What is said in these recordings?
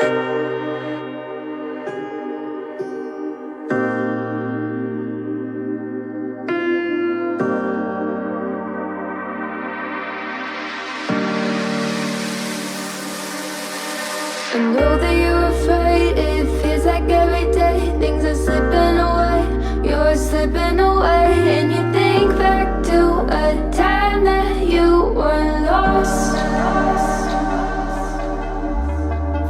I know that you're afraid, it feels like every day things are slipping away, you're slipping away. And you think back to a time that you were lost.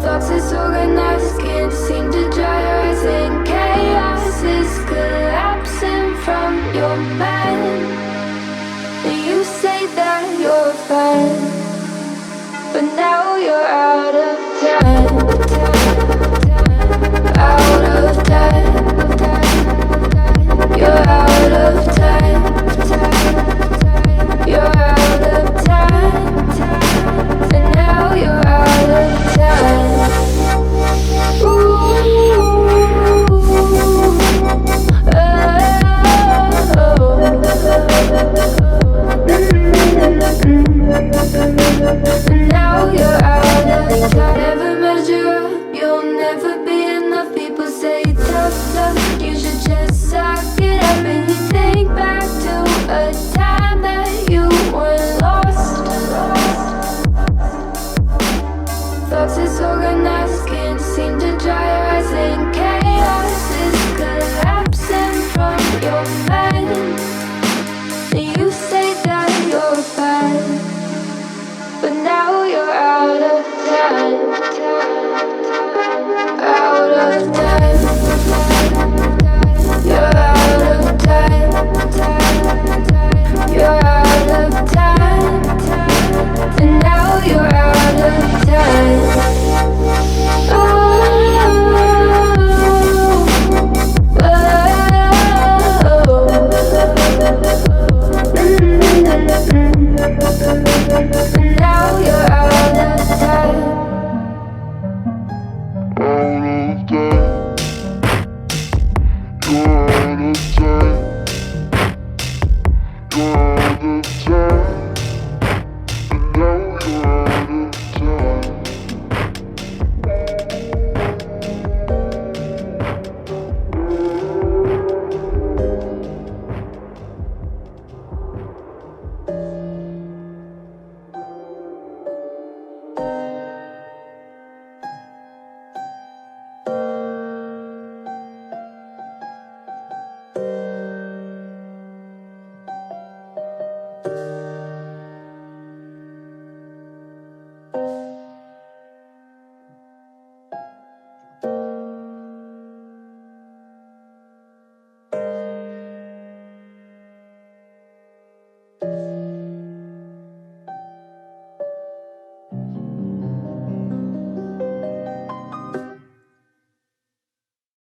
Thoughts disorganized, can't seem to dry your eyes, and chaos is collapsing from your mind. And you say that you're fine, but now you're out of time.